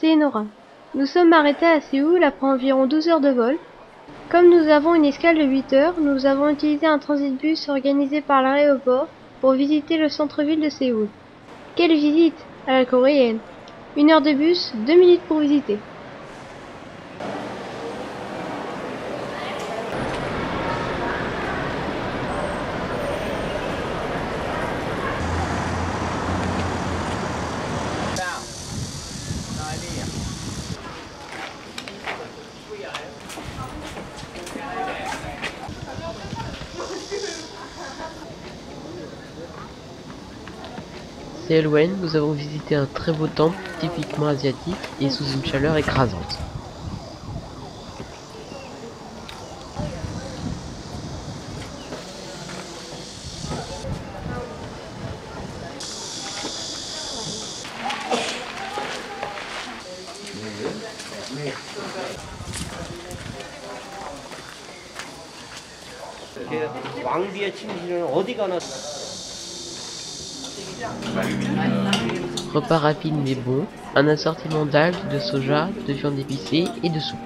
c'est Nora. Nous sommes arrêtés à Séoul après environ 12 heures de vol. Comme nous avons une escale de 8 heures, nous avons utilisé un transitbus organisé par l'aéroport pour visiter le centre-ville de Séoul. Quelle visite à la coréenne! 1 heure de bus, 2 minutes pour visiter. C'est Elouen, nous avons visité un très beau temple typiquement asiatique et sous une chaleur écrasante. 왕비의 침실은 어디 가나. Repas rapide mais bon, un assortiment d'algues, de soja, de viande épicée et de soupe.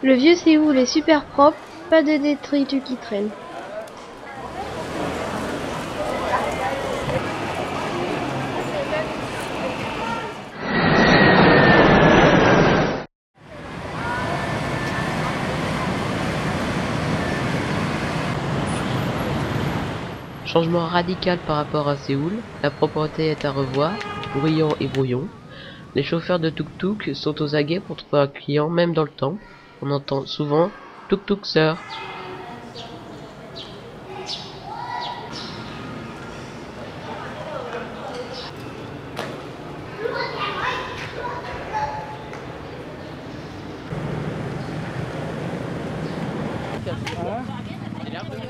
Le vieux Séoul est super propre, pas de détritus qui traînent. Changement radical par rapport à Séoul, la propreté est à revoir, bruyant et brouillon. Les chauffeurs de tuk-tuk sont aux aguets pour trouver un client même dans le temple. On entend souvent « tuk-tuk sœur ».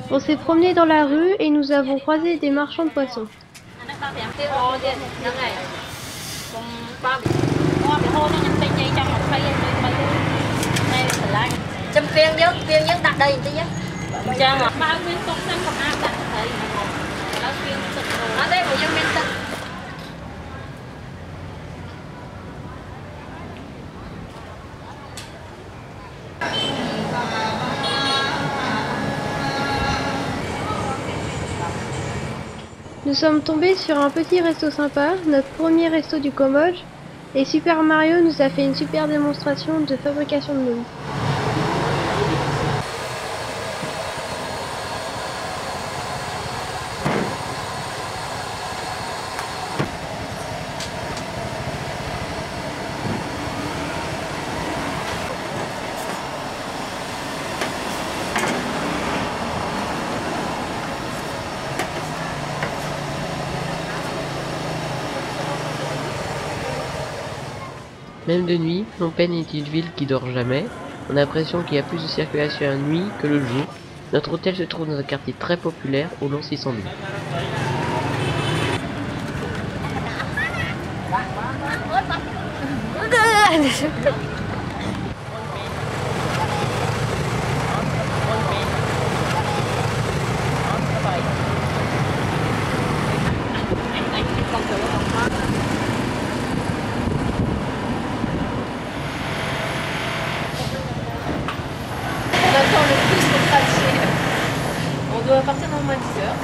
On s'est promené dans la rue et nous avons croisé des marchands de poissons. Nous sommes tombés sur un petit resto sympa, notre premier resto du Cambodge, et Super Mario nous a fait une super démonstration de fabrication de nouilles. Même de nuit, Phnom Penh est une ville qui dort jamais. On a l'impression qu'il y a plus de circulation la nuit que le jour. Notre hôtel se trouve dans un quartier très populaire où l'on s'y s'ennuie. On doit partir dans moins 10 heures.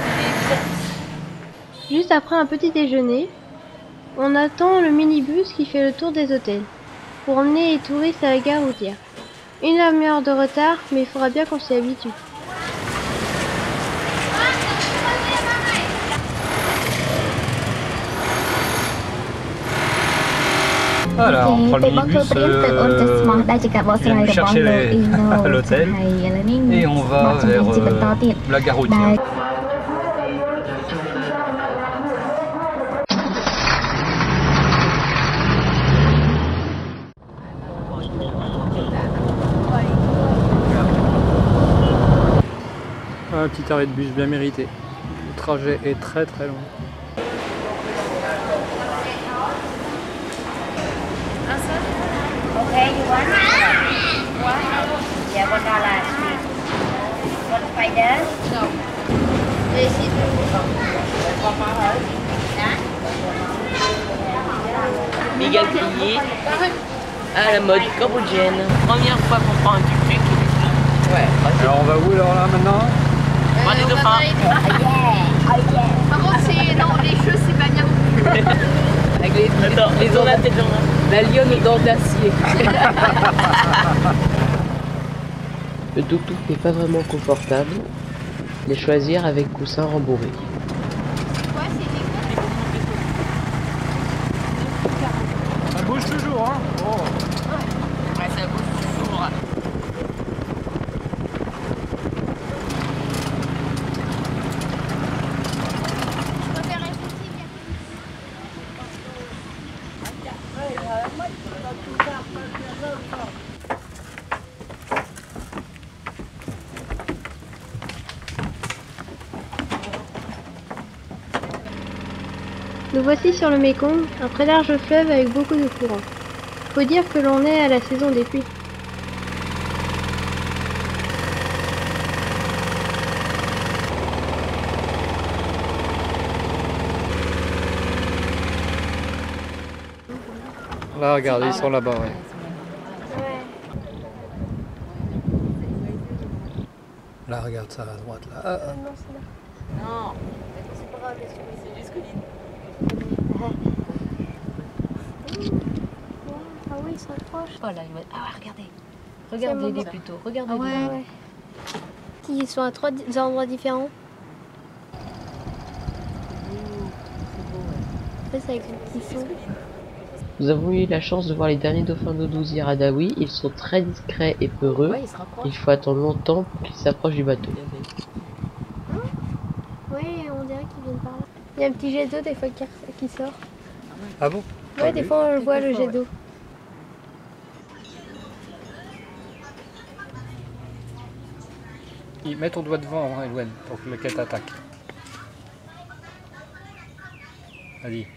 Juste après un petit déjeuner, on attend le minibus qui fait le tour des hôtels pour emmener les touristes à la gare routière. 1 demi-heure de retard, mais il faudra bien qu'on s'y habitue. Voilà, on prend le minibus qui chercher à l'hôtel et on va vers la gare routière. Un petit arrêt de bus bien mérité. Le trajet est très très long. Okay, you want? What? Yeah, $1 please. What spider? No. Miguel Pillé à la mode cambodgienne. Première fois qu'on prend un tuk-tuk. Ouais. Alors on va où alors là maintenant? Moi des dauphins. Par contre, non, les cheveux, c'est pas bien. Avec les ondes intelligentes. La lionne aux dents d'acier. Le tuk-tuk n'est pas vraiment confortable. Les choisir avec coussin rembourré. Ça bouge toujours hein. Oh. Ouais, ça bouge toujours. Nous voici sur le Mékong, un très large fleuve avec beaucoup de courants. Faut dire que l'on est à la saison des pluies. Là regarde, ils sont là-bas ouais. Là regarde ça à droite là. Ah, ah. Non, c'est pas grave, c'est juste que Ah oui, ils sont proches. Voilà, ah ouais, regardez. Regardez-les plutôt, regardez-les. Ah ouais. Ils sont à 3 endroits différents. C'est avec le petit son. Nous avons eu la chance de voir les derniers dauphins d'eau douce d'Iradawi. Ils sont très discrets et peureux. Ouais, ils se rapprochent. Il faut attendre longtemps pour qu'ils s'approchent du bateau. Oui, on dirait qu'ils viennent par là. Il y a un petit jet d'eau des fois qui sort. Ah bon? Ouais, des fois on le voit le jet d'eau. Mets ton doigt devant hein, Eloine, pour que le quête attaque. Allez.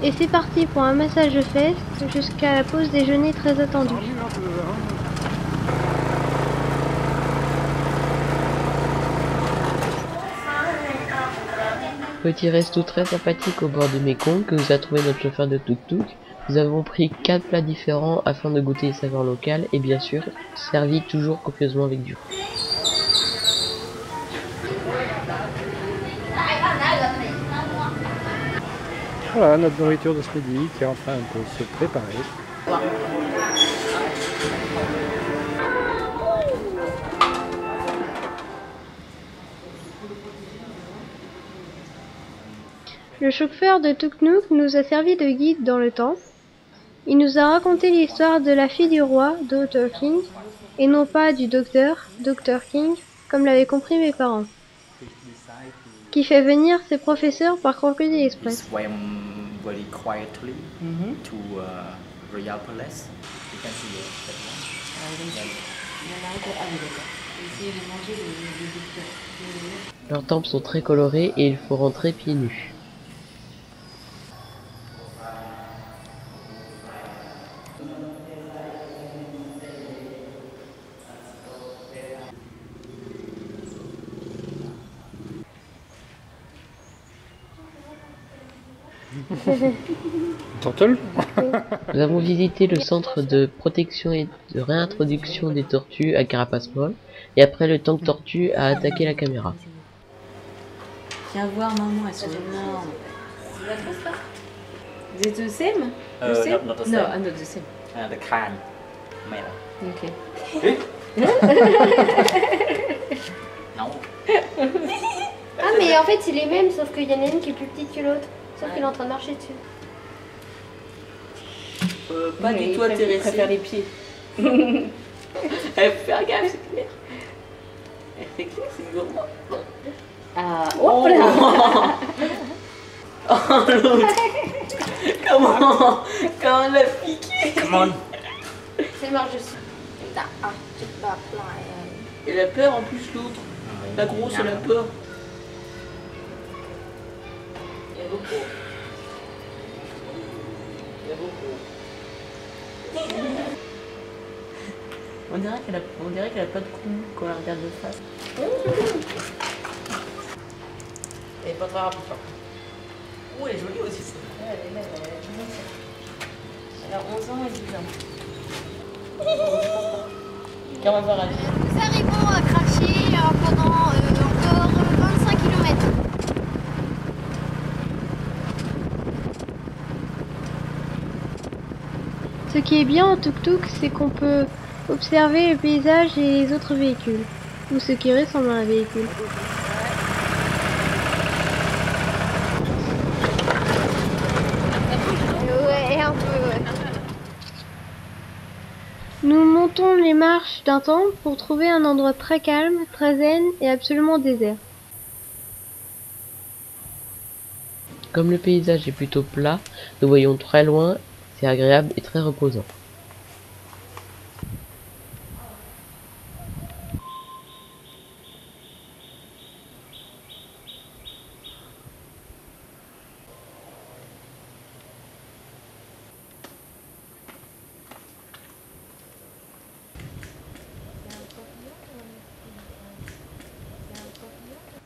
Et c'est parti pour un massage de fesses jusqu'à la pause déjeuner très attendue. Petit resto très sympathique au bord du Mékong que nous a trouvé notre chauffeur de tuk-tuk. Nous avons pris 4 plats différents afin de goûter les saveurs locales et bien sûr, servi toujours copieusement avec du riz. Voilà notre nourriture de ce midi qui est en train de se préparer. Le chauffeur de tuk-tuk nous a servi de guide dans le temps. Il nous a raconté l'histoire de la fille du roi, Dr. King, et non pas du docteur, Dr. King, comme l'avaient compris mes parents, qui fait venir ses professeurs par Crocodile Express. Swam very quietly to Royal Palace. You can see that. Leurs temples sont très colorés et il faut rentrer pieds nus. Turtle. Nous avons visité le centre de protection et de réintroduction des tortues à carapace molle et après le tank tortue a attaqué la caméra. Viens voir maman, elles sont énormes. Is it the same? The same? Not the No, same. not the same. The can made. Okay. No. Ah mais en fait c'est les mêmes sauf qu'il y en a une qui est plus petite que l'autre. Sauf qu'il est en train de marcher dessus. Pas du tout intéressé. Je préfère les pieds. Elle fait faire gaffe, c'est clair. Elle fait clair, c'est gourmand. Ah, oh là. Oh l'autre. Comment elle l'a piqué? Come on. C'est marche dessus. Elle a peur en plus l'autre. La grosse elle a peur. Il y a beaucoup. Il y a beaucoup. On dirait qu'elle a pas de cou quand on la regarde de face. Elle est pas très rapide. Oh, elle est jolie aussi. Elle est belle, elle a 11 ans et 10 ans. Comment va réagir? Nous arrivons à cracher pendant encore 25 km. Ce qui est bien en tuk-tuk, c'est qu'on peut observer le paysage et les autres véhicules, ou ce qui ressemble à un véhicule. Ouais, un peu, ouais. Nous montons les marches d'un temple pour trouver un endroit très calme, très zen et absolument désert. Comme le paysage est plutôt plat, nous voyons très loin, c'est agréable et très reposant.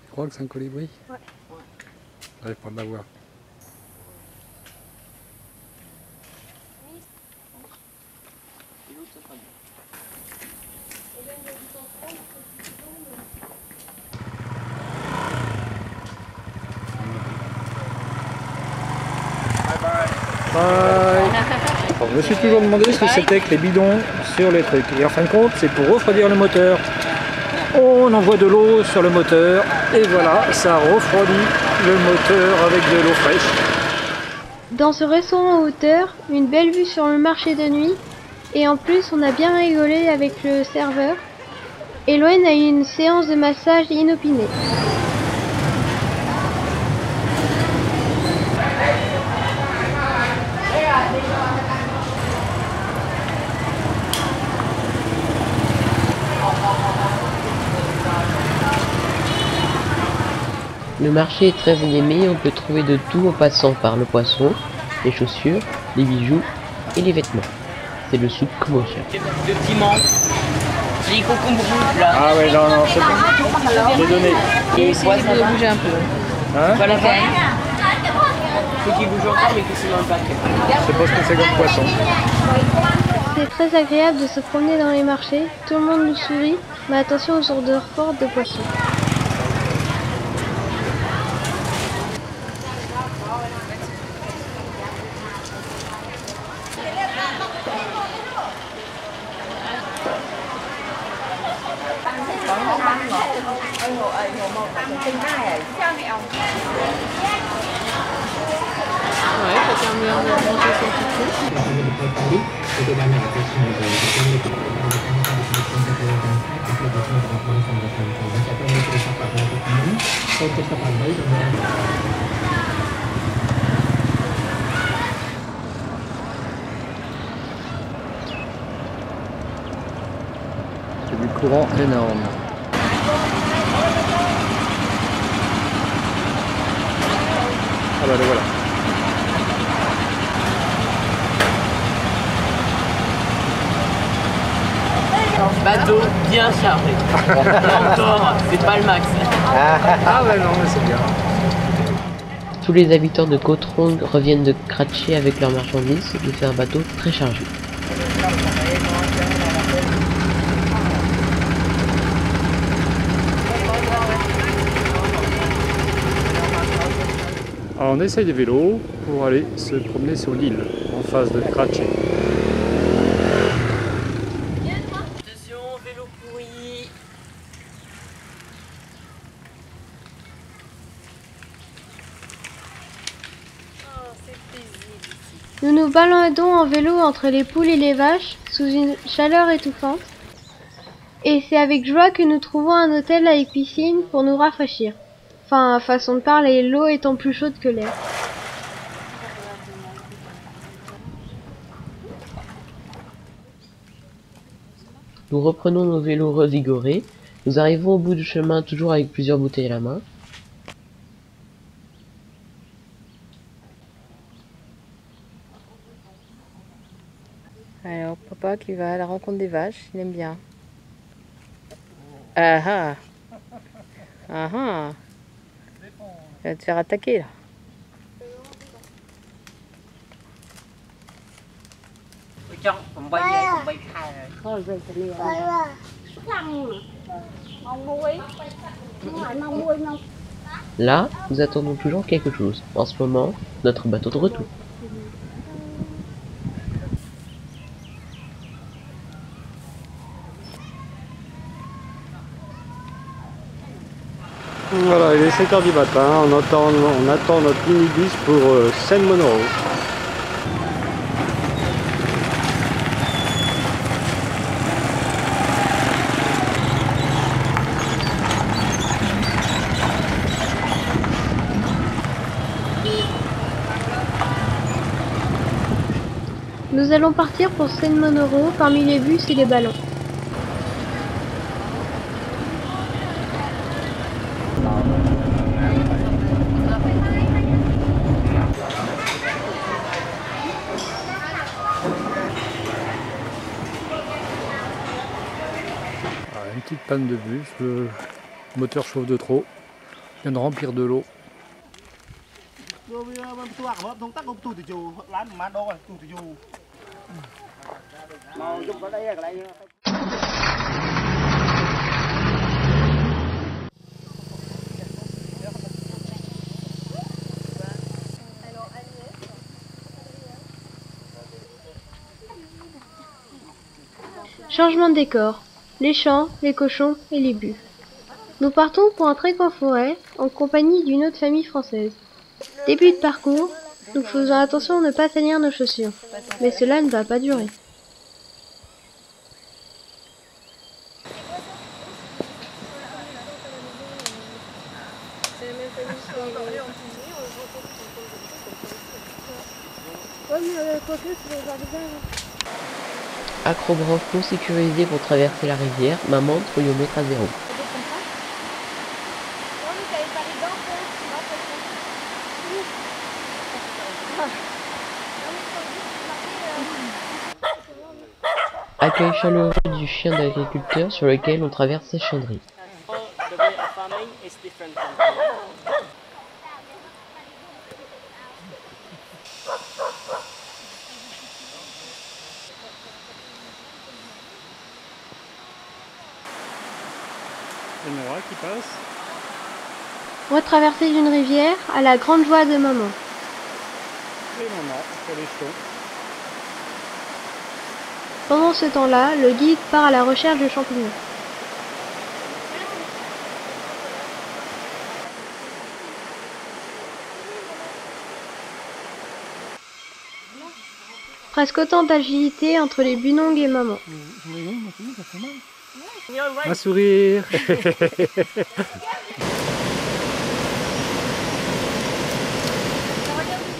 Tu crois que c'est un colibri? Ouais. J'arrive pas à l'avoir. Alors, je me suis toujours demandé ce que c'était que les bidons sur les trucs. Et en fin de compte, c'est pour refroidir le moteur. On envoie de l'eau sur le moteur et voilà, ça refroidit le moteur avec de l'eau fraîche. Dans ce restaurant en hauteur, une belle vue sur le marché de nuit, et en plus on a bien rigolé avec le serveur. Eloane a eu une séance de massage inopinée. Le marché est très animé, on peut trouver de tout en passant par le poisson, les chaussures, les bijoux et les vêtements. C'est le souk Kmosha. De piment. Les concombres rouges là. Ah ouais, non, c'est bon. J'ai donné. Et c'est de bouger un peu. Hein? Voilà, faut qu'il bouge encore mais que c'est dans le paquet. Je sais pas ce que c'est comme poisson. C'est très agréable de se promener dans les marchés, tout le monde nous sourit, mais attention aux odeurs fortes de poissons. C'est du courant énorme. Ah bah le voilà. Bateau bien chargé. Encore, c'est pas le max. Ah ouais non mais c'est bien. Tous les habitants de Kotrong reviennent de Kratchi avec leurs marchandises, ce qui fait un bateau très chargé. Alors on essaye des vélos pour aller se promener sur l'île en face de Kratchi. Attention, vélo pourri. Nous nous baladons en vélo entre les poules et les vaches, sous une chaleur étouffante. Et c'est avec joie que nous trouvons un hôtel avec piscine pour nous rafraîchir. Enfin, façon de parler, l'eau étant plus chaude que l'air. Nous reprenons nos vélos revigorés. Nous arrivons au bout du chemin toujours avec plusieurs bouteilles à la main. Alors, papa qui va à la rencontre des vaches, il aime bien. Ah ah. Ah ah. Il va te faire attaquer là. Là, nous attendons toujours quelque chose. En ce moment, notre bateau de retour. Voilà, il est 7 h du matin, on attend notre minibus pour Seine-Monoro. Nous allons partir pour Seine-Monoro parmi les bus et les ballons. Une petite panne de bus, le moteur chauffe de trop, il vient de remplir de l'eau. Changement de décor. Les champs, les cochons et les bus. Nous partons pour un trek en forêt en compagnie d'une autre famille française. Début de parcours, nous faisons attention à ne pas salir nos chaussures. Mais cela ne va pas durer. Acrobranche non sécurisée pour traverser la rivière, maman trouillomètre à 0. Accueil chaleureux du chien d'agriculteur sur lequel on traverse ses chanderies. Et Nora qui passe. Retraverser d'une rivière à la grande joie de maman. Et maman, sur les chevaux. Pendant ce temps-là, le guide part à la recherche de champignons. Presque autant d'agilité entre les binongs et maman. Un sourire.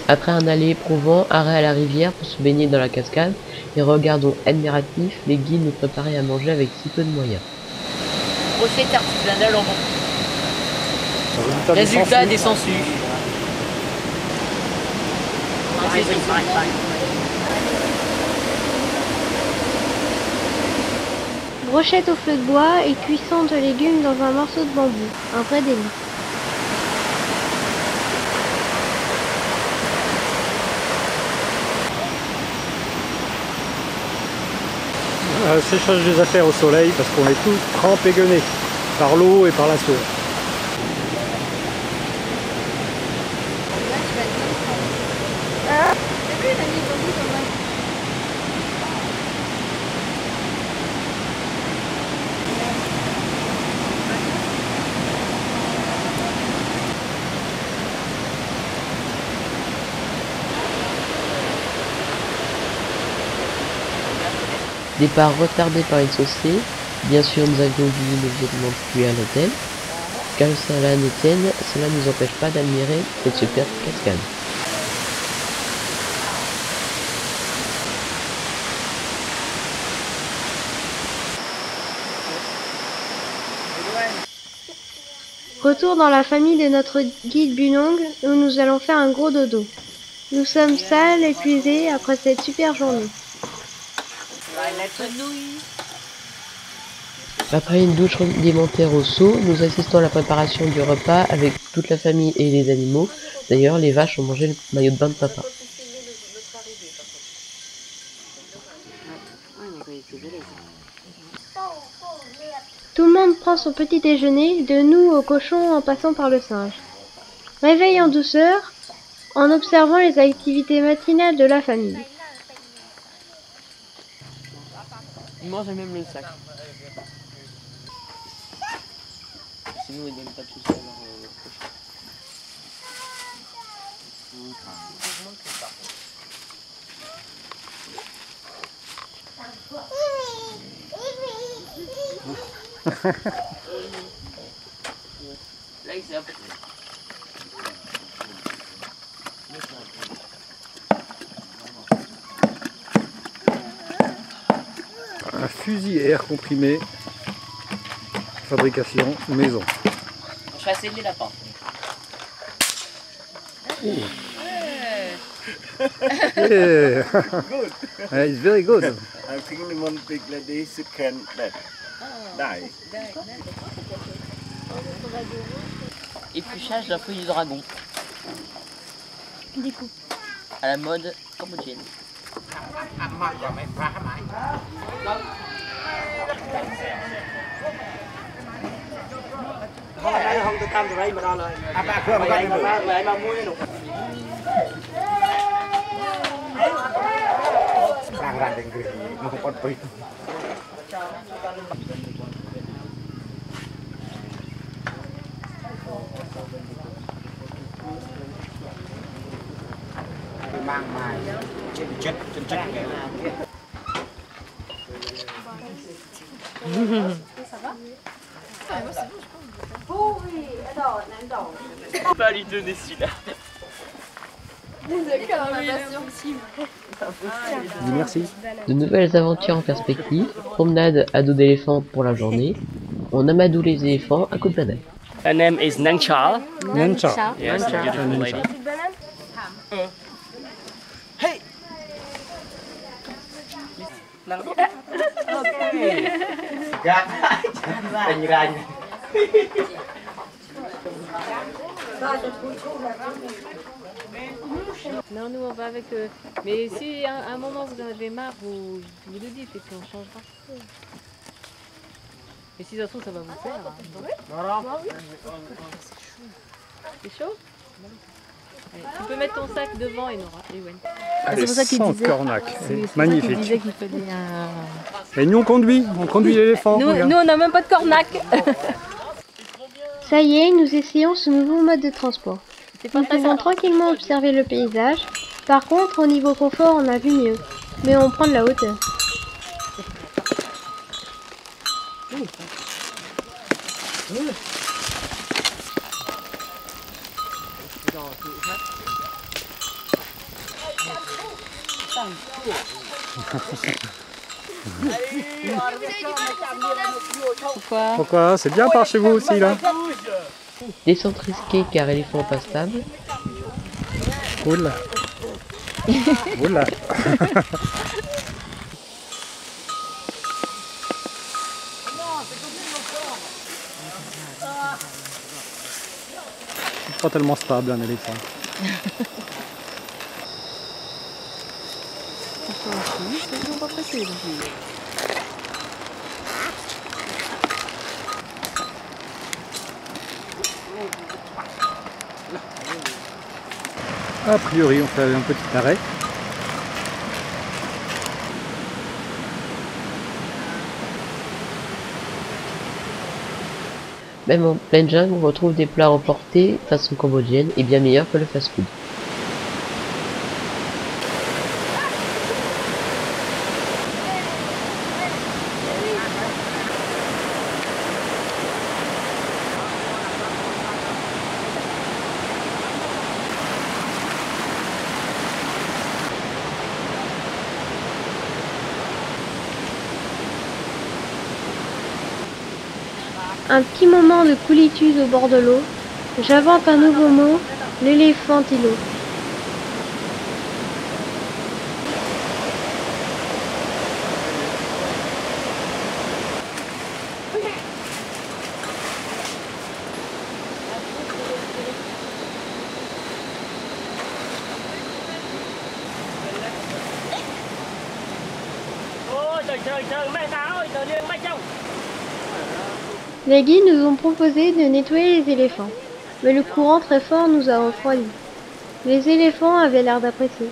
Après un aller éprouvant, arrêt à la rivière pour se baigner dans la cascade et regardons admiratifs les guides nous préparer à manger avec si peu de moyens. Brochette artisanale en bon. Résultat des sangsues. Brochette au feu de bois et cuisson de légumes dans un morceau de bambou. Un vrai délice. Séchage des affaires au soleil parce qu'on est tous trempés guenés par l'eau et par la sueur. Départ retardé par une saucée. Bien sûr, nous avions oublié nos vêtements de pluie à l'hôtel. Car cela ne tienne, cela ne nous empêche pas d'admirer cette superbe cascade. Retour dans la famille de notre guide Bunong où nous allons faire un gros dodo. Nous sommes sales, épuisés après cette super journée. Après une douche rudimentaire au seau, nous assistons à la préparation du repas avec toute la famille et les animaux. D'ailleurs, les vaches ont mangé le maillot de bain de papa. Tout le monde prend son petit déjeuner, de nous aux cochons en passant par le singe. Réveil en douceur, en observant les activités matinales de la famille. Il mange même le sac. Sinon, il donne pas tout ça à leur cochon. Là, il s'est un peu... Un fusil à air comprimé, fabrication maison. Je vais essayer les lapins. Yeah. It's very good. I think the one big lady can die. Épluchage d'un feuille du dragon. Découpe. À la mode cambodgienne. Pas lui donner celui-là. Merci. De nouvelles aventures en perspective, promenade à dos d'éléphant pour la journée. On amadoue les éléphants à coups de banane. Her name is Nangcha. Nancha. Yes, a beautiful lady. Hey! Non, nous on va avec eux. Mais si à un moment vous en avez marre, vous le dites et puis on changera. Et si ça se trouve, ça va vous faire. C'est chaud? Allez, tu peux mettre ton sac devant, Enora. Allez, sans cornac. C'est magnifique. Il disait qu'il fallait un... Et nous on conduit l'éléphant. Nous on n'a même pas de cornac. Ça y est, nous essayons ce nouveau mode de transport. Nous pouvons tranquillement observer le paysage. Par contre, au niveau confort, on a vu mieux. Mais on prend de la hauteur. Pourquoi? C'est bien par chez vous aussi là. Descente risquée car éléphant pas stable. Oula. Oula. C'est pas tellement stable un éléphant. A priori, on fait un petit arrêt. Même en pleine jungle, on retrouve des plats emportés façon cambodgienne et bien meilleurs que le fast-food. Un petit moment de coolitude au bord de l'eau. J'invente un nouveau mot, l'éléphantilo. Les guides nous ont proposé de nettoyer les éléphants, mais le courant très fort nous a refroidis. Les éléphants avaient l'air d'apprécier.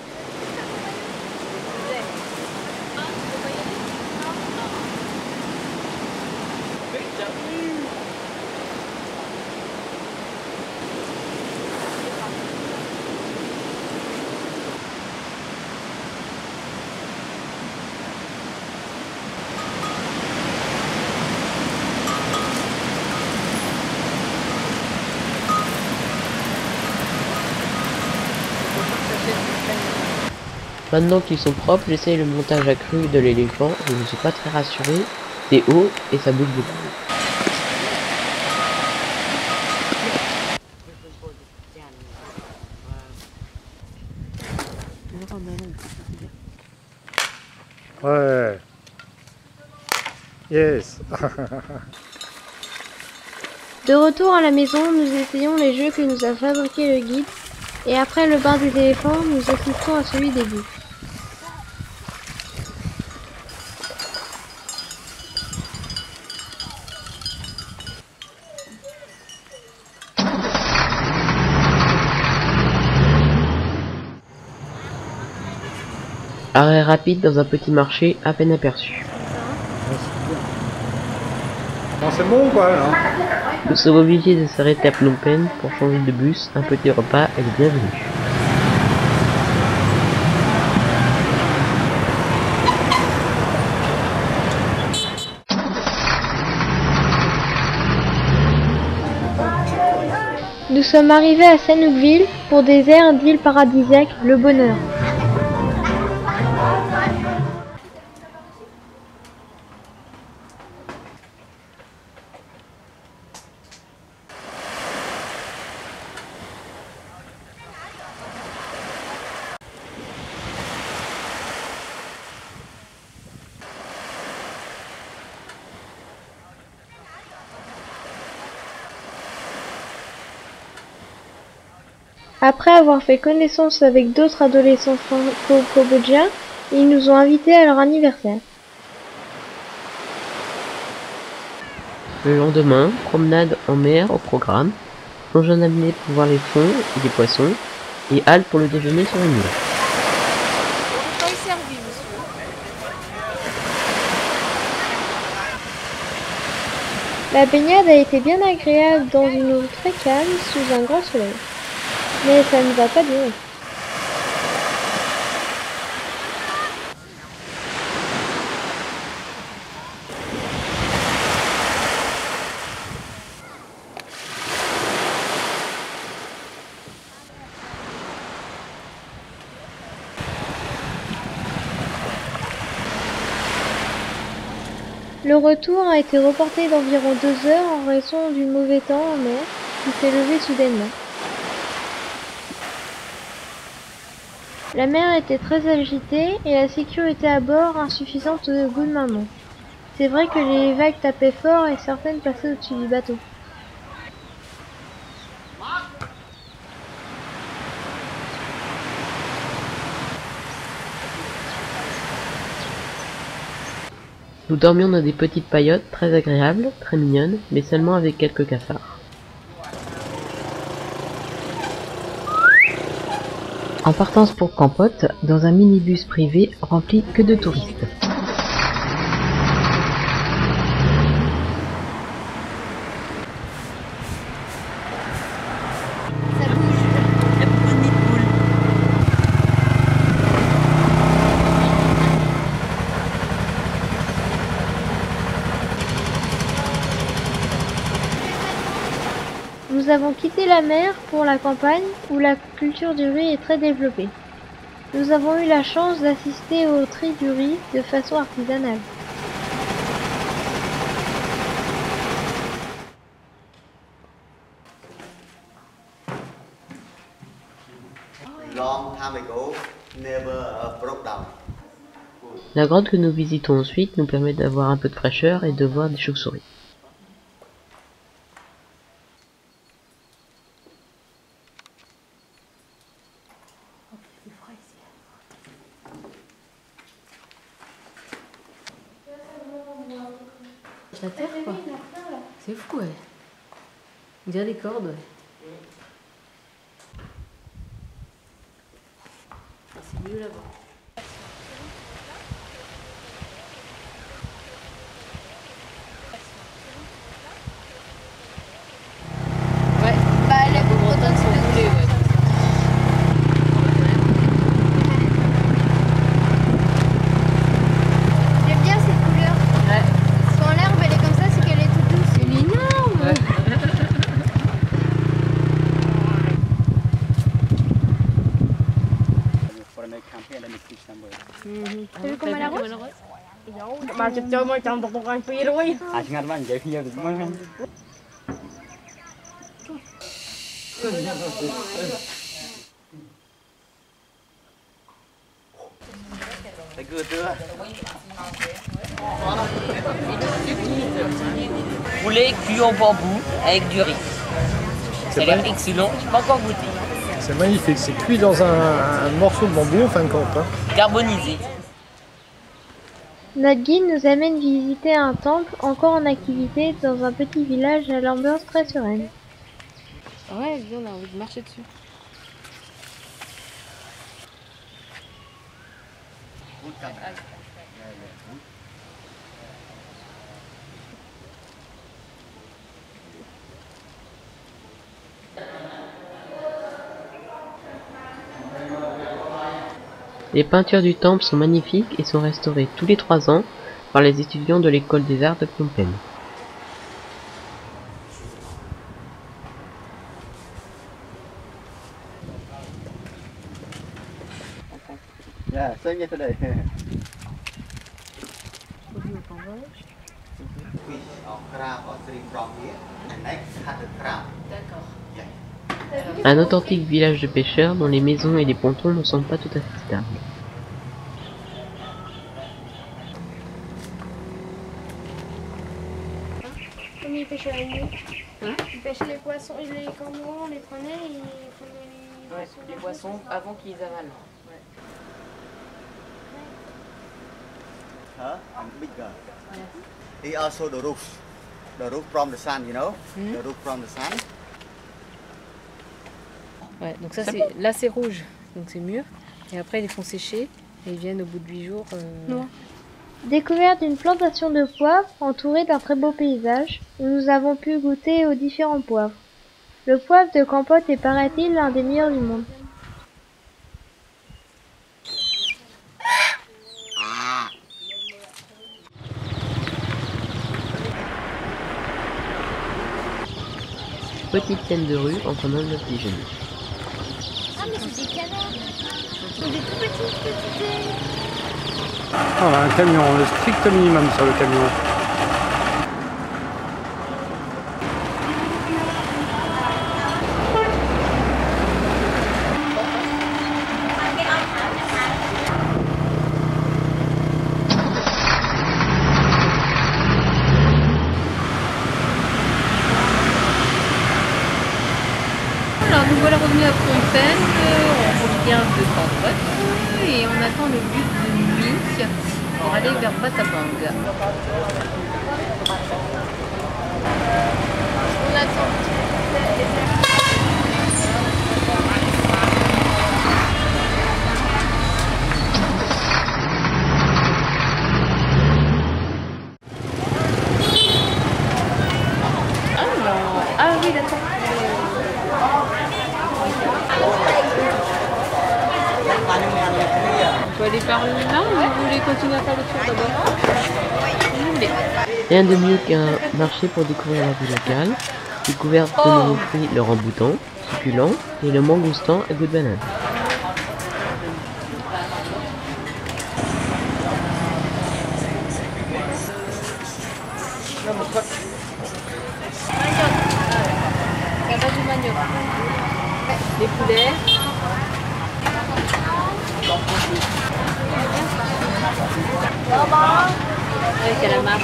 Maintenant qu'ils sont propres, j'essaye le montage accru de l'éléphant. Je ne suis pas très rassuré. C'est haut et ça bouge beaucoup. Ouais. Yes. De retour à la maison, nous essayons les jeux que nous a fabriqués le guide, et après le bain des éléphants, nous assistons à celui des boucs. Arrêt rapide dans un petit marché à peine aperçu. Bon, c'est bon ou quoi là? Nous sommes obligés de s'arrêter à Phnom Penh pour changer de bus. Un petit repas est le bienvenu. Nous sommes arrivés à Sanookville pour des airs d'île paradisiaque, le bonheur. Après avoir fait connaissance avec d'autres adolescents franco-cambodgiens, ils nous ont invités à leur anniversaire. Le lendemain, promenade en mer au programme, plongeon amené pour voir les fonds et les poissons, et halte pour le déjeuner sur une île. Pas servi, monsieur. La baignade a été bien agréable dans une eau très calme sous un grand soleil. Mais ça ne va pas durer. Le retour a été reporté d'environ 2 heures en raison du mauvais temps en mer qui s'est levé soudainement. La mer était très agitée et la sécurité à bord insuffisante au goût de maman. C'est vrai que les vagues tapaient fort et certaines passaient au-dessus du bateau. Nous dormions dans des petites paillotes très agréables, très mignonnes, mais seulement avec quelques cafards. En partance pour Kampot, dans un minibus privé rempli que de touristes. Ça bouge. Nous avons quitté la mer pour la campagne où la culture du riz est très développée. Nous avons eu la chance d'assister au tri du riz de façon artisanale. Long time ago, never broke down. La grotte que nous visitons ensuite nous permet d'avoir un peu de fraîcheur et de voir des chauves-souris. la terre, quoi. C'est fou, ouais. On dirait des cordes, ouais. C'est mieux là-bas. Ouais. Bah, les bretonnes sont Roulées, ouais. J'aime bien cette couleur. Ouais. Quand l'herbe elle est comme ça, c'est qu'elle est toute douce. Elle est énorme. Ouais. T'as vu comme elle a rose? Poulet cuit au bambou avec du riz. Ça a l'air excellent, je n'ai pas encore goûté. C'est magnifique, c'est cuit dans un morceau de bambou en fin de compte. Hein. Carbonisé. Notre guide nous amène visiter un temple encore en activité dans un petit village à l'ambiance très sereine. Ouais, on a envie de marcher dessus. Les peintures du temple sont magnifiques et sont restaurées tous les 3 ans par les étudiants de l'école des arts de Phnom Penh. Yeah, same yesterday. Un authentique village de pêcheurs dont les maisons et les pontons ne sont pas tout à fait stables. Comme ils pêchaient la nuit. Ils pêchaient les poissons, les cormorans, on les prenait et ils prenaient Ouais, les poissons avant qu'ils avalent. Ouais. Huh? I'm bigger. He also the roof from the sun, you know, the roof from the sun. Ouais, donc ça c'est là c'est rouge, donc c'est mûr. Et après ils les font sécher et ils viennent au bout de 8 jours. Découverte d'une plantation de poivre entourée d'un très beau paysage, où nous avons pu goûter aux différents poivres. Le poivre de Campote est paraît-il l'un des meilleurs du monde. Petite scène de rue en prenant notre déjeuner. Ah, mais c'est des canards. C'est des tout petits. Ah, un camion, le strict minimum sur le camion. Alors nous voilà revenus à Phnom Penh, on profite un peu de Campote et on attend le bus de nuit pour aller vers Battambang. On attend. Ah oui d'accord. On peut aller par là ou vous voulez continuer à faire le tour d'abord? Vous voulez. Rien de mieux qu'un marché pour découvrir la vie locale, découverte de nouveaux fruits, le ramboutan, succulent, et le mangoustan à goût de banane. Ça va du manioc. Les poulets. Avec calamar.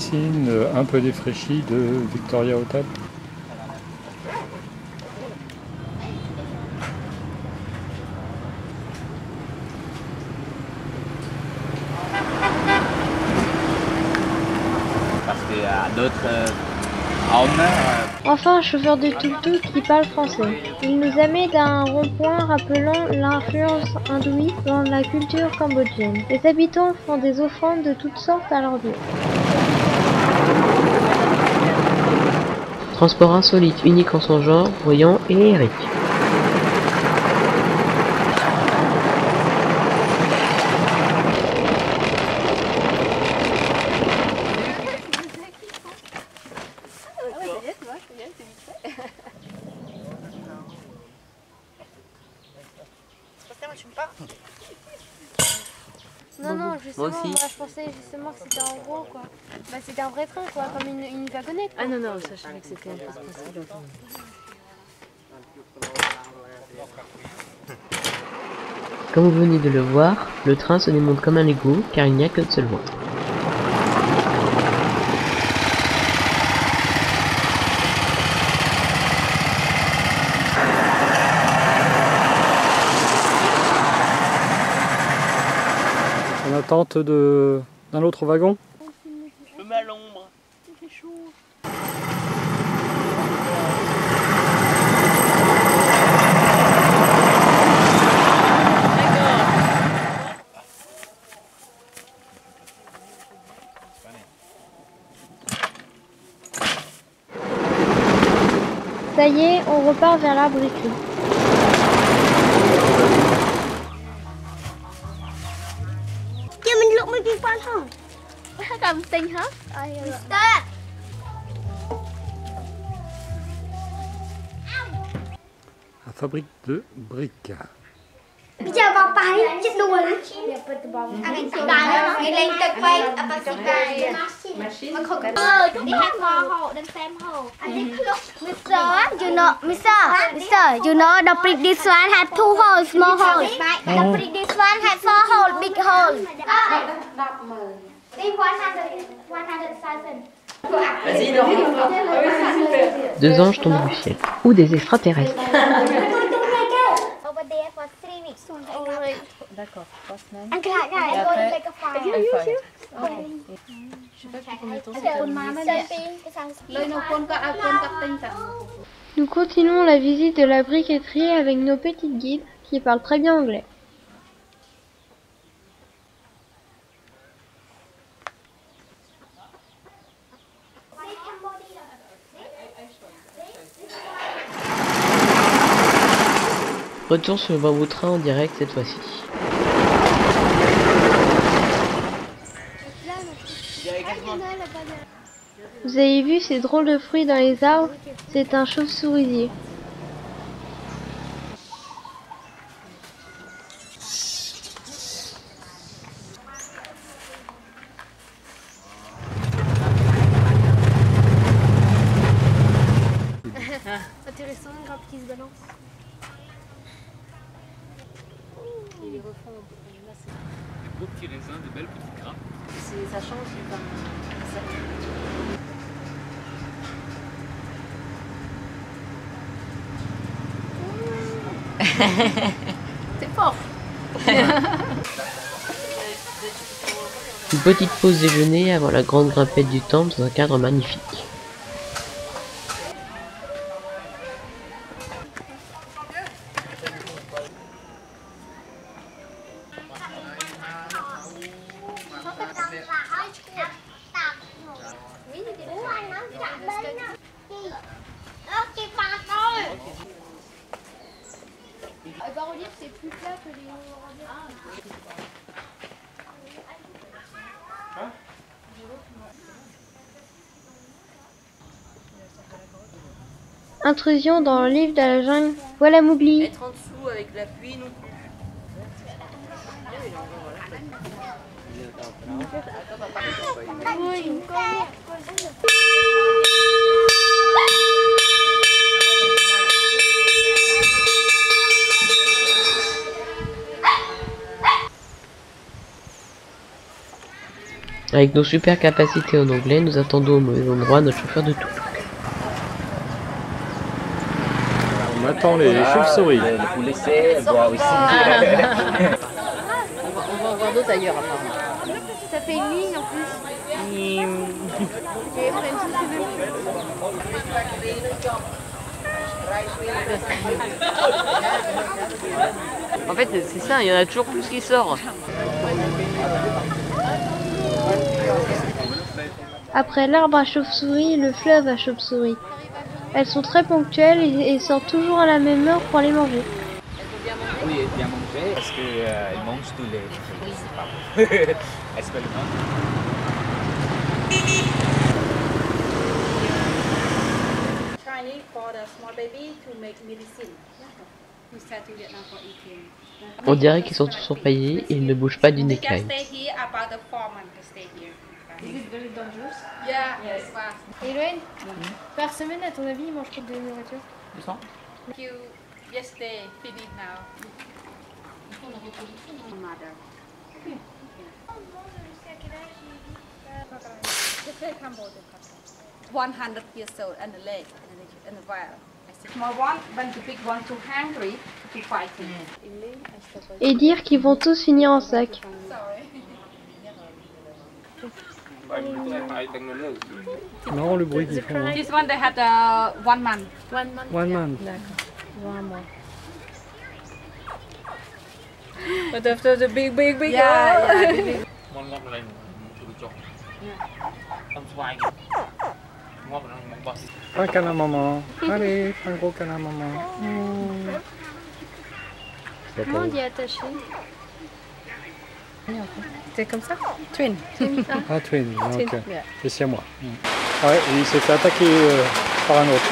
piscine un peu défraîchie de Victoria Hotel. Parce qu'il y a d'autres hommes. Enfin, un chauffeur de tuk-tuk qui parle français. Il nous amène à un rond-point rappelant l'influence hindouiste dans la culture cambodgienne. Les habitants font des offrandes de toutes sortes à leur dieu. Transport insolite, unique en son genre, bruyant et lyrique. Non, justement, Moi aussi. moi je pensais justement que c'était en gros quoi. Bah c'était un vrai train quoi, comme une wagonnette. Ah non, ça je savais que c'était un peu possible. Comme vous venez de le voir, le train se démonte comme un Lego car il n'y a qu'une seule voie. En attente d'un autre wagon. Je me mets à l'ombre. Ça y est, on repart vers l'arbre écrit. La fabrique de briques. You know the brick this one have 2 holes, small holes. The brick this one have 4 holes, big holes. 2 anges tombés du ciel. Ou des extraterrestres. Over there for 3 weeks. D'accord, 3 semaines. And go to make a fire. Je sais pas depuis combien de temps c'était. Nous continuons la visite de la briqueterie avec nos petites guides qui parlent très bien anglais. Retour sur le bambou train en direct cette fois-ci. Vous avez vu ces drôles de fruits dans les arbres? C'est un chauve-sourisier. Intéressant, une grappe qui se balance. Ils les refont un peu. Là, c'est... Des beaux petits raisins, des belles petites grappes. Ça change comme ça. C'est fort. Une petite pause déjeuner avant la grande grimpette du temple dans un cadre magnifique. Le bas-relief c'est plus plat que les Intrusion dans le livre de la jungle. Voilà Mowgli. Être en dessous avec la pluie non plus. Avec nos super capacités en anglais, nous attendons au mauvais endroit notre chauffeur de tuk-tuk. On attend les chauves-souris. Vous laissez voir aussi. On va en voir d'autres ailleurs apparemment. Ça fait une ligne en plus. En fait, c'est ça, il y en a toujours plus qui sortent. Après l'arbre à chauve-souris, le fleuve à chauve-souris. Elles sont très ponctuelles et sortent toujours à la même heure pour aller manger. Oui, bien manger parce qu'elles mangent tous les expériments. Chinese for the small baby to make medicine. We start to Vietnam for eating. On dirait qu'ils sont tous empaillés et ils ne bougent pas d'une They can écaille. stay here about the 4 months to stay here. Is it very dangerous? Yeah, yes. Fast. Eloane, par semaine, à ton avis, ils mangent trop de nourriture? You yesterday finish now. Mother. 100 years old and the leg and the wild. Small one, when the big one too hungry to fight him. Et dire qu'ils vont tous finir en sac. Non, le bruit qu'ils font. Hein. This one they had 1 month. 1 month. One man. D'accord. Ils ont un mois. But after the big. Yeah, big. Un câlin maman. Allez, un gros câlin maman. Comment on dit attaché? C'est comme ça? Twin. Ah, twin, Twin, ok. yeah. C'est siamois. Ouais, et il s'est fait attaquer par un autre.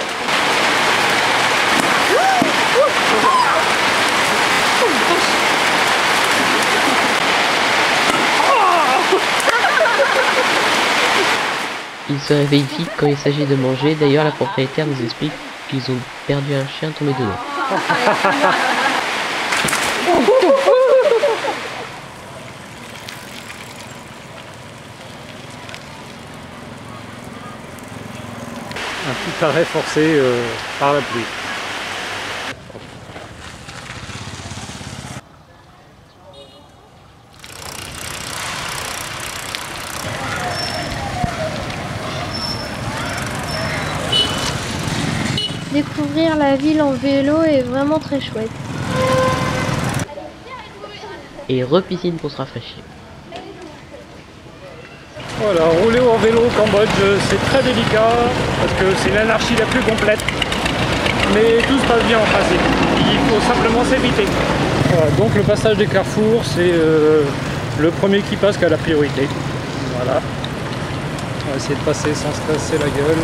Ils se réveillent vite quand il s'agit de manger. D'ailleurs, la propriétaire nous explique qu'ils ont perdu un chien tombé dedans. Un petit arrêt forcé par la pluie. Découvrir la ville en vélo est vraiment très chouette. Et repiscine pour se rafraîchir. Voilà, rouler en vélo au Cambodge, c'est très délicat parce que c'est l'anarchie la plus complète. Mais tout se passe bien en principe. Il faut simplement s'éviter. Voilà, donc le passage des carrefours, c'est le premier qui passe qui a la priorité. Voilà. On va essayer de passer sans se casser la gueule.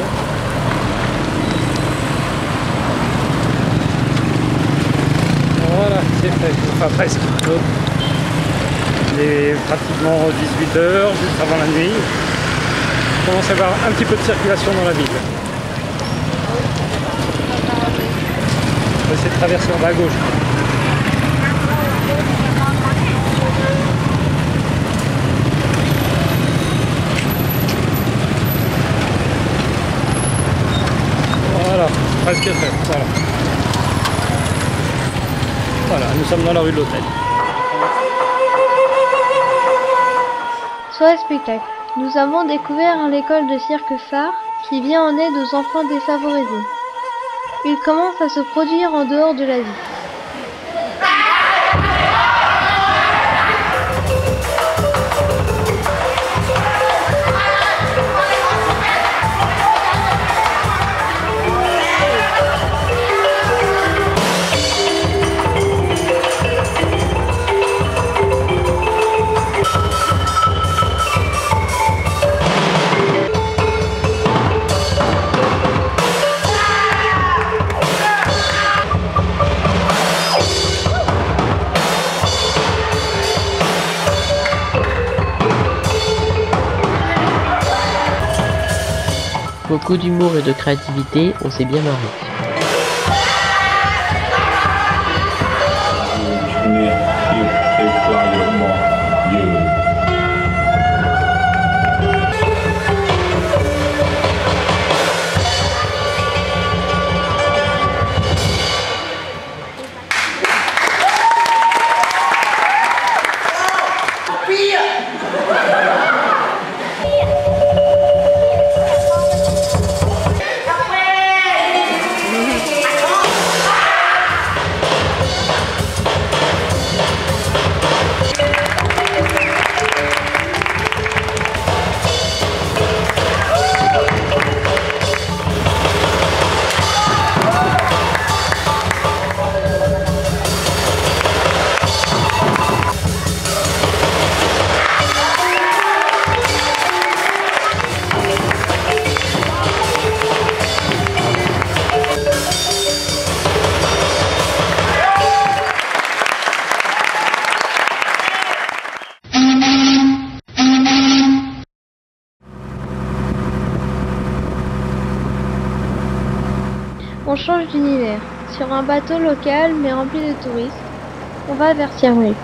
Voilà, c'est fait. Enfin presque. Il est pratiquement 18h, juste avant la nuit. Il commence à y avoir un petit peu de circulation dans la ville. On va essayer de traverser en bas à gauche. Voilà, presque fait. Voilà. Voilà, nous sommes dans la rue de l'hôtel. Soirée spectacle. Nous avons découvert l'école de cirque phare qui vient en aide aux enfants défavorisés. Il commence à se produire en dehors de la ville. Beaucoup d'humour et de créativité, on s'est bien marré. autre univers, sur un bateau local mais rempli de touristes. On va vers Siem Reap.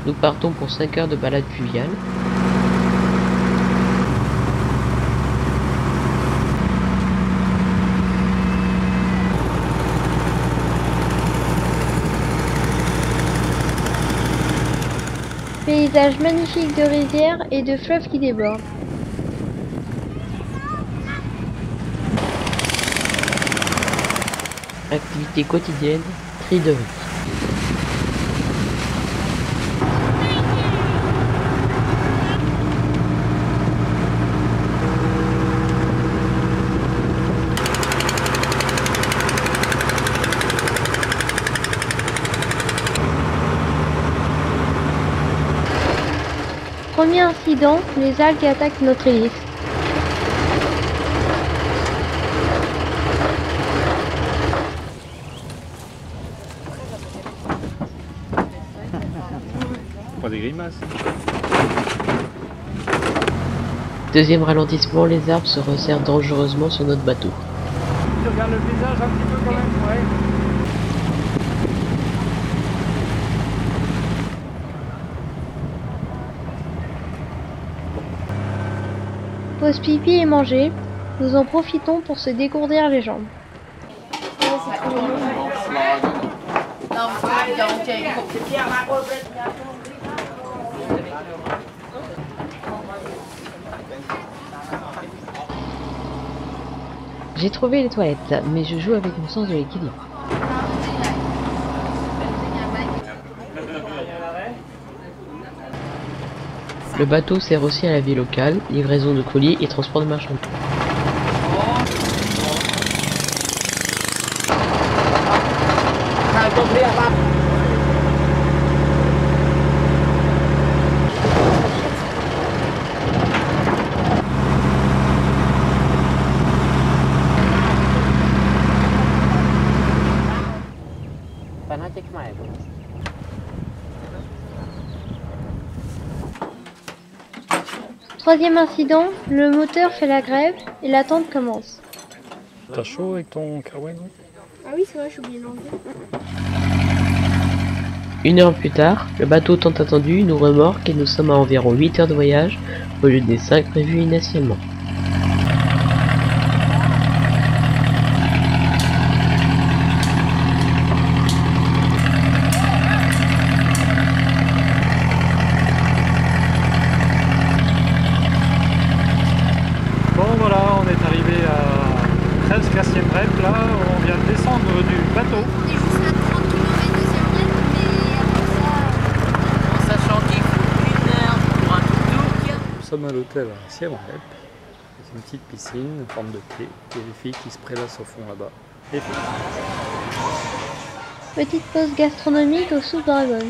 Nous partons pour 5 heures de balade fluviale. Paysage magnifique de rivières et de fleuves qui débordent. Activité quotidienne, tri de riz. Premier incident, les algues attaquent notre hélice. Pas des grimaces. Deuxième ralentissement, les arbres se resserrent dangereusement sur notre bateau. Tu regardes le paysage un petit peu quand même, ouais. Pause pipi et manger, nous en profitons pour se dégourdir les jambes. J'ai trouvé les toilettes, mais je joue avec mon sens de l'équilibre. Le bateau sert aussi à la vie locale, livraison de colis et transport de marchandises. Troisième incident, le moteur fait la grève et l'attente commence. T'as chaud avec ton Carwen? Ah oui, c'est vrai, j'ai oublié l'enlever. 1 heure plus tard, le bateau tant attendu nous remorque et nous sommes à environ 8 heures de voyage au lieu des 5 prévus initialement. Bon voilà, on est arrivé à presque à Siem Reap, là, on vient de descendre du bateau. On est juste à 30 km de Siem Reap, mais après ça... En sachant qu'il faut 1 heure pour un tuk-tuk. Nous sommes à l'hôtel à Siem Reap. C'est une petite piscine en forme de T. Il y a des filles qui se prélassent au fond là-bas. Et puis... Petite pause gastronomique au Soup Dragon.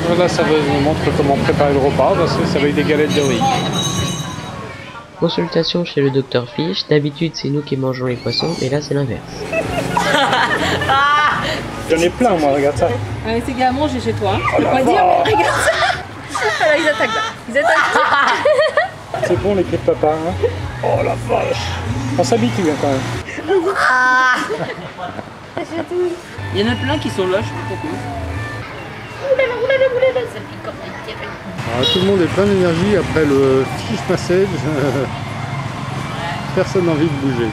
Voilà, ça nous montre comment préparer le repas, parce que c'est avec des galettes de riz. Consultation chez le Dr Fish, d'habitude c'est nous qui mangeons les poissons, mais là c'est l'inverse. J'en ai plein moi, regarde ça. C'est gars à manger chez toi. Oh la dire, vache. mais regarde ça. Alors ils attaquent là. Ils attaquent. C'est bon les pieds de papa, hein. Oh la vache. On s'habitue hein, quand même. Il y en a plein qui sont là, je sais pas pourquoi. Alors, tout le monde est plein d'énergie après le fish massage. Personne n'a envie de bouger.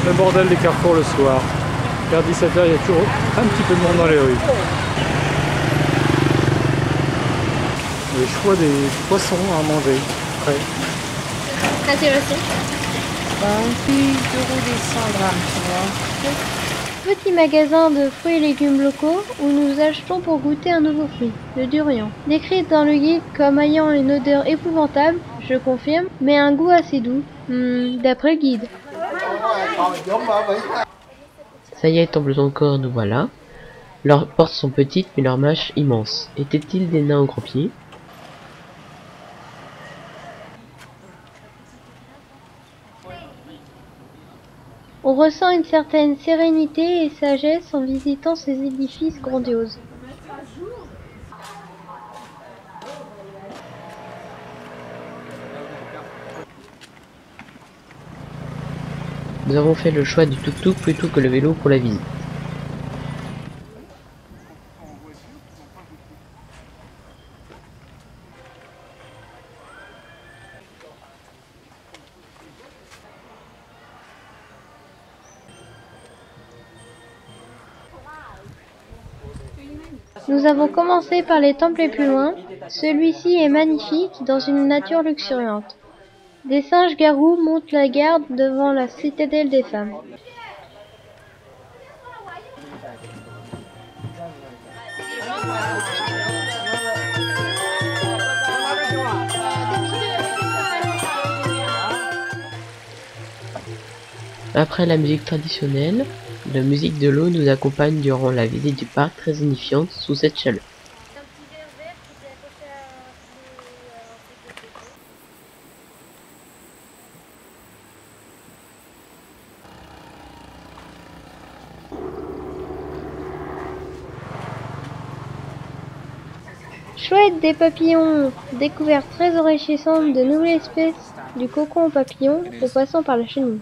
Le bordel des carrefours le soir. Vers 17h, il y a toujours un petit peu de monde dans les rues. Les choix des poissons à manger. Prêt. Intéressant. 28 € des 100 grammes, tu vois. Petit magasin de fruits et légumes locaux où nous achetons pour goûter un nouveau fruit, le durian. Décrit dans le guide comme ayant une odeur épouvantable, je confirme, mais un goût assez doux, d'après le guide. Ça y est, temple encore, nous voilà. Leurs portes sont petites mais leurs mâches immenses. Étaient-ils des nains aux gros pieds? On ressent une certaine sérénité et sagesse en visitant ces édifices grandioses. Nous avons fait le choix du tuk-tuk plutôt que le vélo pour la visite. Nous avons commencé par les temples les plus loin. Celui-ci est magnifique dans une nature luxuriante. Des singes garous montent la garde devant la citadelle des femmes. Après la musique traditionnelle, la musique de l'eau nous accompagne durant la visite du parc très édifiante sous cette chaleur. Chouette des papillons, découverte très enrichissante de nouvelles espèces, du cocon aux papillons, en passant par la chenille.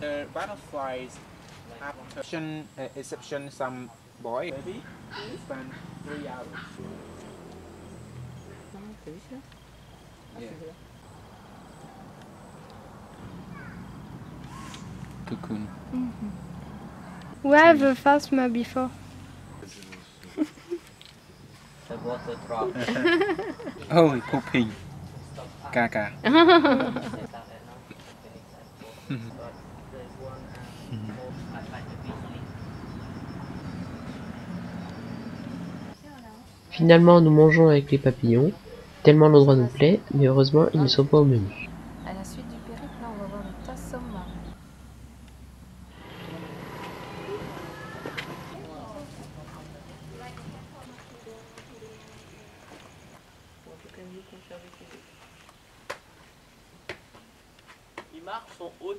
Cocoon. Where have a phasma before? Oh, pooping. Caca. Finalement, nous mangeons avec les papillons, tellement l'endroit nous plaît, mais heureusement, ils ne sont pas au menu. À la suite du périple, là, on va voir le tassum. Les marques sont hautes.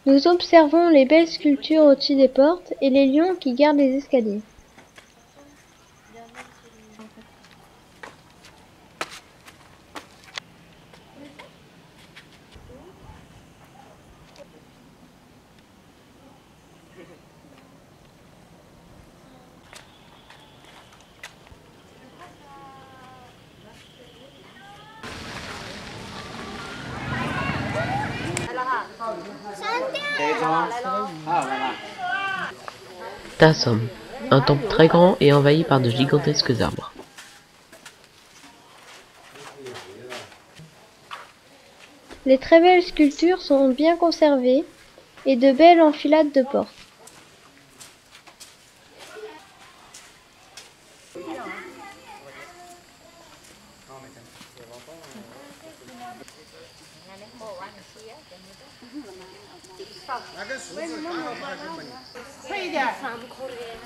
Nous observons les belles sculptures au-dessus des portes et les lions qui gardent les escaliers. Tassum, un temple très grand et envahi par de gigantesques arbres. Les très belles sculptures sont bien conservées et de belles enfilades de portes.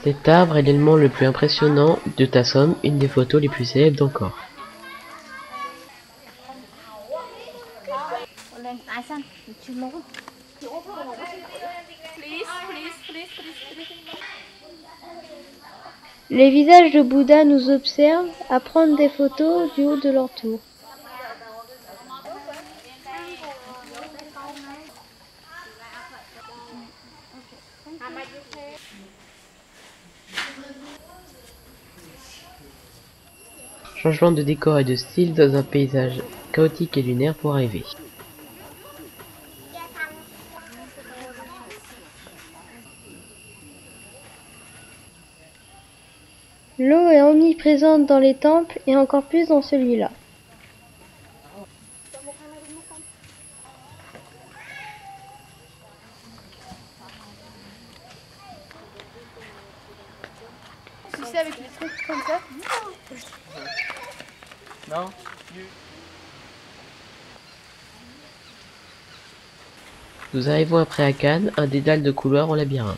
Cet arbre est l'élément le plus impressionnant de Tassum, une des photos les plus célèbres d'encore. Les visages de Bouddha nous observent à prendre des photos du haut de leur tour. Changement de décor et de style dans un paysage chaotique et lunaire pour arriver. L'eau est omniprésente dans les temples et encore plus dans celui-là. Tu sais, avec les trucs comme ça. Non. Nous arrivons après à Cannes, un dédale de couloirs en labyrinthe.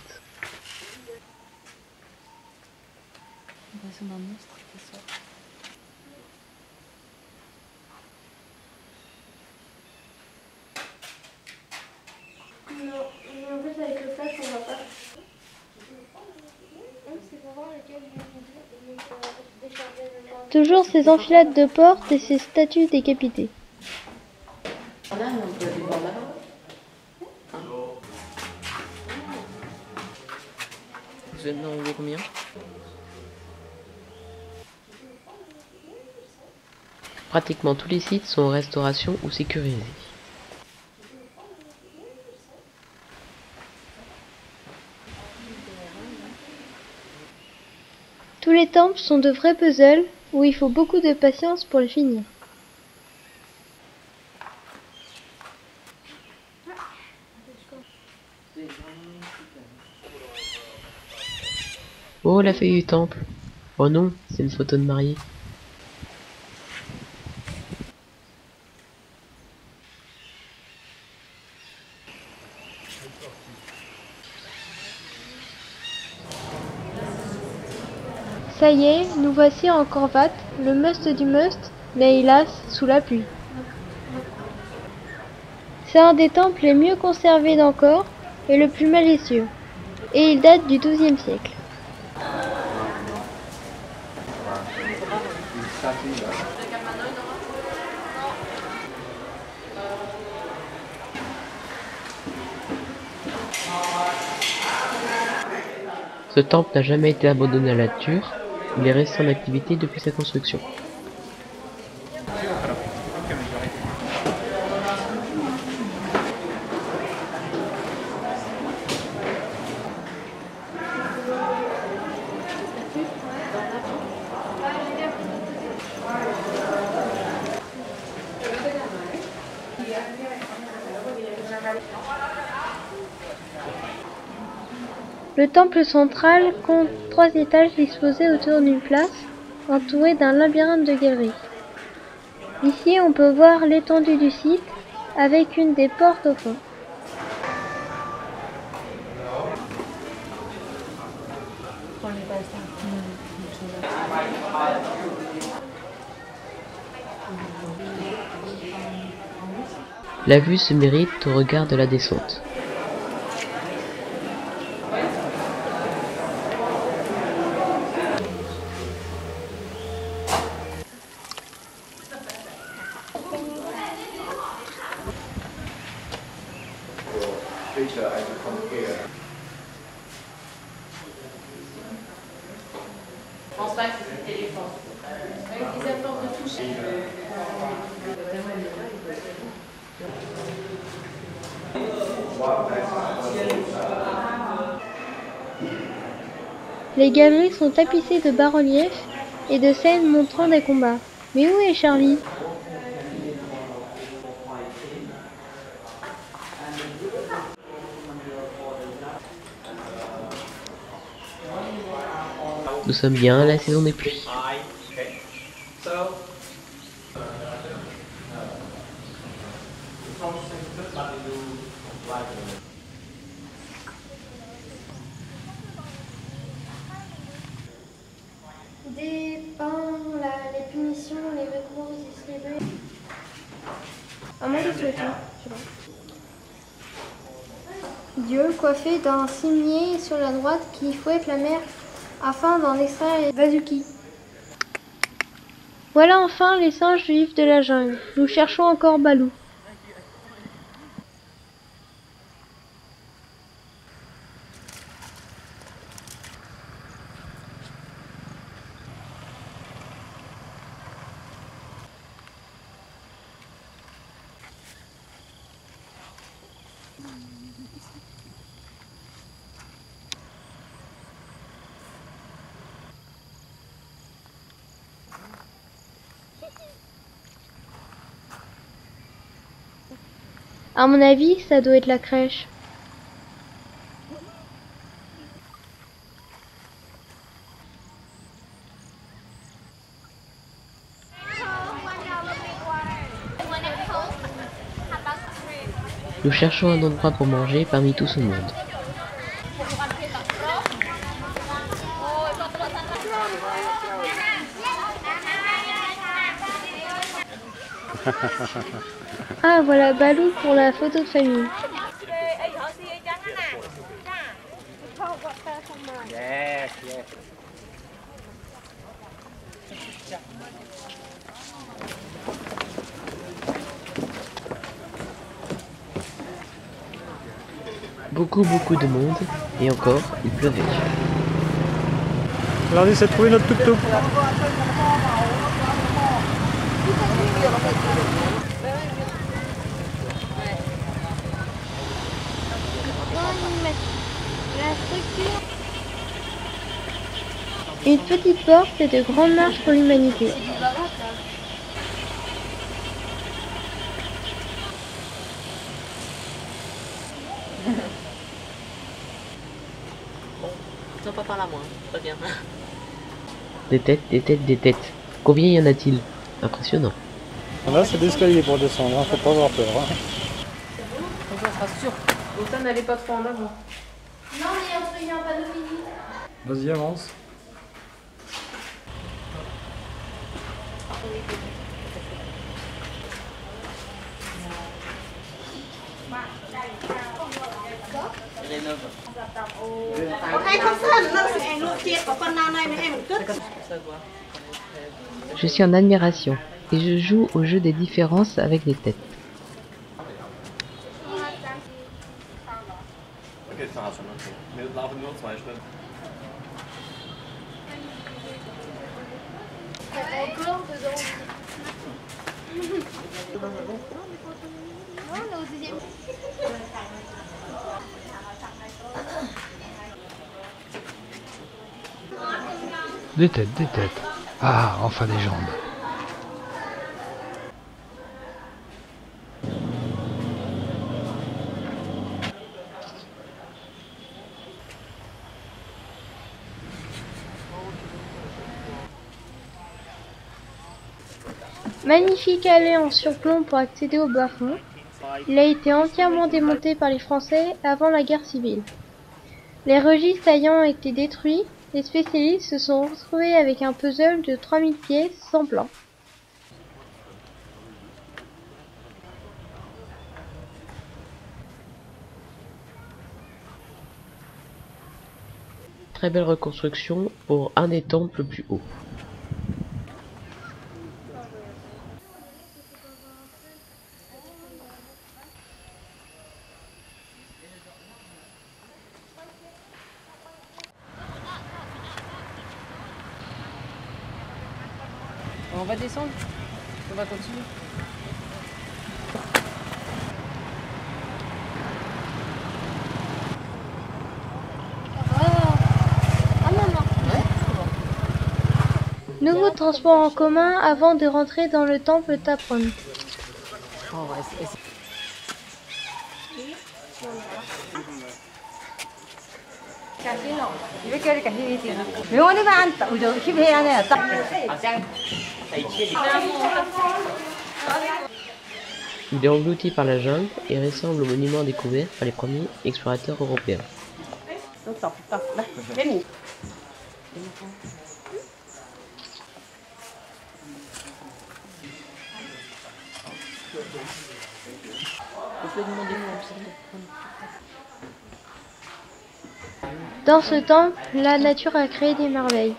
Non, mais en fait avec le flash Toujours ces enfilades de portes et ces statues décapitées. Vous êtes dans le combien? Pratiquement tous les sites sont en restauration ou sécurisés. Tous les temples sont de vrais puzzles où il faut beaucoup de patience pour les finir. Oh, la feuille du temple. Oh non, c'est une photo de mariée. Ça y est, nous voici en Corvat, le must du must, mais hélas, sous la pluie. C'est un des temples les mieux conservés d'Angkor et le plus malicieux, et il date du XIIe siècle. Ce temple n'a jamais été abandonné à la nature, il est resté en activité depuis sa construction. Le temple central compte 3 étages disposés autour d'une place, entourée d'un labyrinthe de galeries. Ici, on peut voir l'étendue du site, avec une des portes au fond. La vue se mérite au regard de la descente. Je pense pas que c'est le téléphone. Avec des efforts de toucher. Les galeries sont tapissées de bas-reliefs et de scènes montrant des combats. Mais où est Charlie ? Nous sommes bien à la saison des pluies. Des pains, les punitions, les recours distribués. Ah, moi je souhaite. Dieu coiffé d'un cimier sur la droite qui fouette la mer afin d'en extraire les Vazuki. Voilà enfin les singes vifs de la jungle. Nous cherchons encore Balou. À mon avis, ça doit être la crèche. Nous cherchons un endroit pour manger parmi tout ce monde. Ah, voilà Balou pour la photo de famille. Yes, yes. beaucoup de monde, et encore, il pleuvait. Alors on essaie de trouver notre tuk-tuk. Une petite porte et de grandes marches pour l'humanité. Ils sont pas par là, moi. Très bien. Des têtes, des têtes, des têtes. Combien y en a-t-il? Impressionnant. Là c'est l'escalier pour descendre, hein. Faut pas avoir peur. Hein. Ça sera sûr. Autant n'allez pas trop en avant. Non, mais il y a un panneau mini. Vas-y, avance. Je suis en admiration et je joue au jeu des différences avec les têtes. Encore dedans. Non, on est au deuxième. Des têtes, des têtes. Ah, enfin des jambes. Magnifique allée en surplomb pour accéder au bas-fond. Il a été entièrement démonté par les Français avant la guerre civile. Les registres ayant été détruits, les spécialistes se sont retrouvés avec un puzzle de 3000 pièces sans plan. Très belle reconstruction pour un des temples plus hauts. On va descendre. On va continuer. Nouveau transport en commun avant de rentrer dans le temple Tapron. Il est englouti par la jungle et ressemble au monument découvert par les premiers explorateurs européens. Dans ce temple, la nature a créé des merveilles.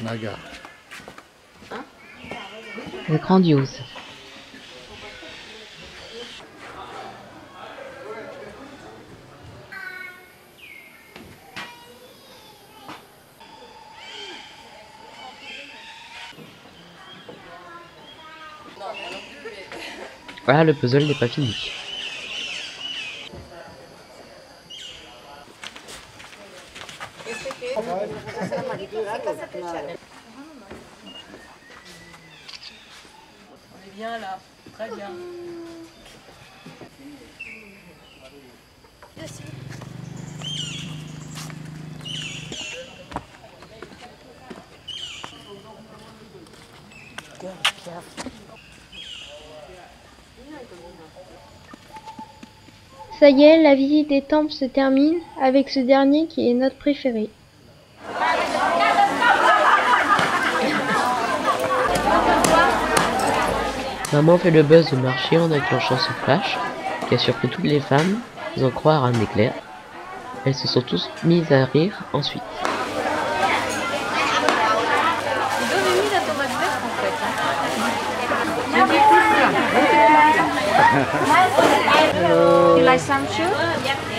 Naga. C'est grandiose. Voilà, le puzzle n'est pas fini. On est bien là. Très bien. Ça y est, la visite des temples se termine avec ce dernier qui est notre préféré. Maman fait le buzz de marché en déclenchant ce flash, qui a surpris toutes les femmes, faisant croire à un éclair. Elles se sont tous mises à rire ensuite. You like some shoe?